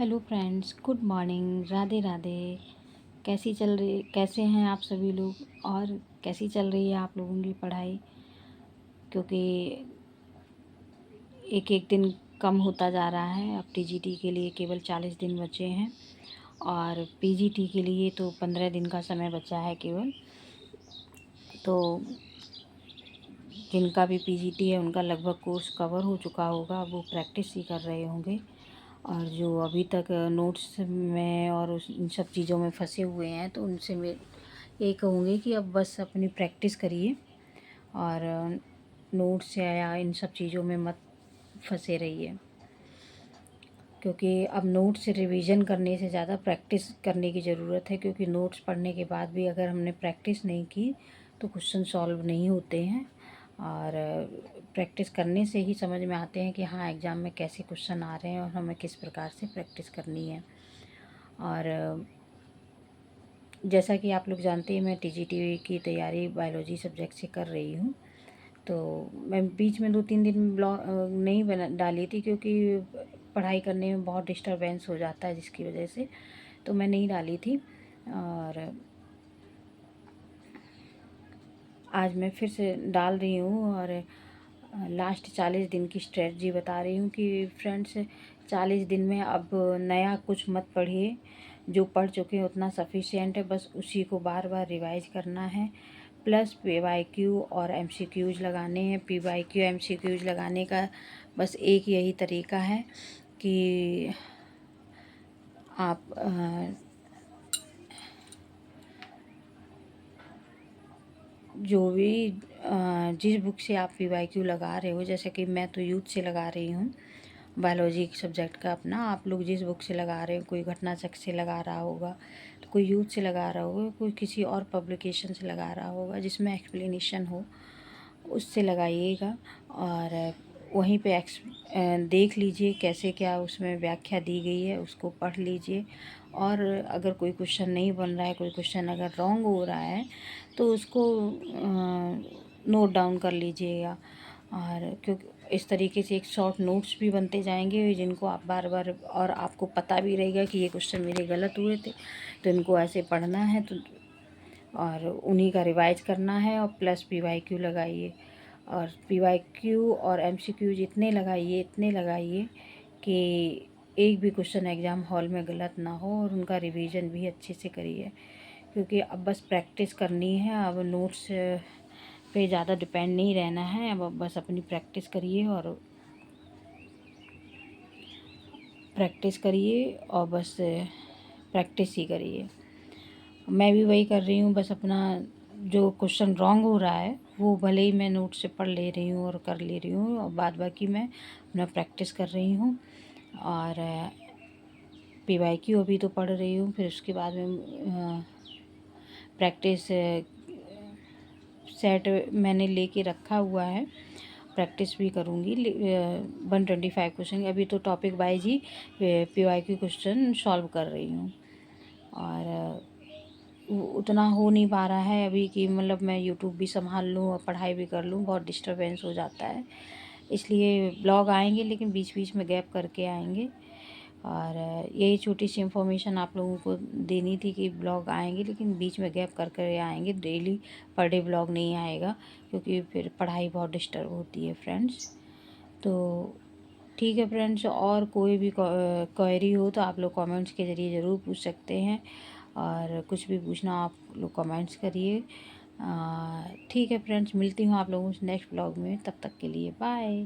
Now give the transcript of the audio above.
Hello friends, good morning, Radhe Radhe. कैसे हैं आप सभी लोग और कैसी चल रही है आप लोगों की पढ़ाई? क्योंकि एक एक दिन कम होता जा रहा है। अब टीजीटी के लिए केवल 40 दिन बचे हैं और पीजीटी के लिए तो 15 दिन का समय बचा है केवल। तो जिनका भी पीजीटी है उनका लगभग कोर्स कवर हो चुका होगा, वो प्रैक्टिस ही कर रहे होंगे। और जो अभी तक नोट्स में और इन सब चीज़ों में फंसे हुए हैं तो उनसे मैं यही कहूँगी कि अब बस अपनी प्रैक्टिस करिए और नोट्स या इन सब चीज़ों में मत फंसे रहिए। क्योंकि अब नोट्स रिवीजन करने से ज़्यादा प्रैक्टिस करने की ज़रूरत है, क्योंकि नोट्स पढ़ने के बाद भी अगर हमने प्रैक्टिस नहीं की तो क्वेश्चन सॉल्व नहीं होते हैं। और प्रैक्टिस करने से ही समझ में आते हैं कि हाँ, एग्ज़ाम में कैसे क्वेश्चन आ रहे हैं और हमें किस प्रकार से प्रैक्टिस करनी है। और जैसा कि आप लोग जानते हैं, मैं टीजीटी की तैयारी बायोलॉजी सब्जेक्ट से कर रही हूँ। तो मैं बीच में 2-3 दिन ब्लॉग नहीं डाली थी, क्योंकि पढ़ाई करने में बहुत डिस्टरबेंस हो जाता है, जिसकी वजह से तो मैं नहीं डाली थी। और आज मैं फिर से डाल रही हूँ और लास्ट 40 दिन की स्ट्रेटजी बता रही हूँ कि फ्रेंड्स, 40 दिन में अब नया कुछ मत पढ़िए। जो पढ़ चुके हैं उतना सफिशिएंट है, बस उसी को बार बार रिवाइज करना है। प्लस पीवाईक्यू और एमसीक्यूज लगाने हैं। पीवाईक्यू एमसीक्यूज लगाने का बस एक यही तरीका है कि आप जो भी जिस बुक से आप पीवाईक्यू लगा रहे हो, जैसे कि मैं तो यूथ से लगा रही हूँ बायोलॉजी सब्जेक्ट का अपना। आप लोग जिस बुक से लगा रहे हो, कोई घटना चक्र से लगा रहा होगा, तो कोई यूथ से लगा रहा होगा, कोई किसी और पब्लिकेशन से लगा रहा होगा जिसमें एक्सप्लेनेशन हो, उससे लगाइएगा। और वहीं पे देख लीजिए कैसे क्या उसमें व्याख्या दी गई है, उसको पढ़ लीजिए। और अगर कोई क्वेश्चन नहीं बन रहा है, कोई क्वेश्चन अगर रॉन्ग हो रहा है तो उसको नोट डाउन कर लीजिएगा। और क्योंकि इस तरीके से एक शॉर्ट नोट्स भी बनते जाएंगे, जिनको आप बार बार, और आपको पता भी रहेगा कि ये क्वेश्चन मेरे गलत हुए थे तो इनको ऐसे पढ़ना है, तो और उन्हीं का रिवाइज करना है। और प्लस पीवाईक्यू लगाइए, और पीवाईक्यू और एमसीक्यू इतने लगाइए कि एक भी क्वेश्चन एग्ज़ाम हॉल में गलत ना हो, और उनका रिवीजन भी अच्छे से करिए। क्योंकि अब बस प्रैक्टिस करनी है, अब नोट्स पे ज़्यादा डिपेंड नहीं रहना है। अब बस अपनी प्रैक्टिस करिए और बस प्रैक्टिस ही करिए। मैं भी वही कर रही हूँ, बस अपना जो क्वेश्चन रॉन्ग हो रहा है वो भले ही मैं नोट से पढ़ ले रही हूँ और कर ले रही हूँ, और बाद बाकी मैं अपना प्रैक्टिस कर रही हूँ। और पीवाईक्यू अभी तो पढ़ रही हूँ, फिर उसके बाद में प्रैक्टिस सेट मैंने लेके रखा हुआ है, प्रैक्टिस भी करूँगी। 125 क्वेश्चन अभी तो टॉपिक वाइज ही पीवाईक्यू क्वेश्चन सॉल्व कर रही हूँ। और उतना हो नहीं पा रहा है अभी कि मतलब मैं यूट्यूब भी संभाल लूँ और पढ़ाई भी कर लूँ, बहुत डिस्टरबेंस हो जाता है। इसलिए ब्लॉग आएंगे, लेकिन बीच बीच में गैप करके आएंगे। और यही छोटी सी इन्फॉर्मेशन आप लोगों को देनी थी कि ब्लॉग आएंगे, लेकिन बीच में गैप कर कर आएंगे। डेली पर डे ब्लॉग नहीं आएगा, क्योंकि फिर पढ़ाई बहुत डिस्टर्ब होती है फ्रेंड्स। तो ठीक है फ्रेंड्स, और कोई भी क्वेरी हो तो आप लोग कमेंट्स के ज़रिए ज़रूर पूछ सकते हैं, और कुछ भी पूछना आप लोग कमेंट्स करिए। ठीक है फ्रेंड्स, मिलती हूँ आप लोगों से नेक्स्ट ब्लॉग में। तब तक के लिए बाय।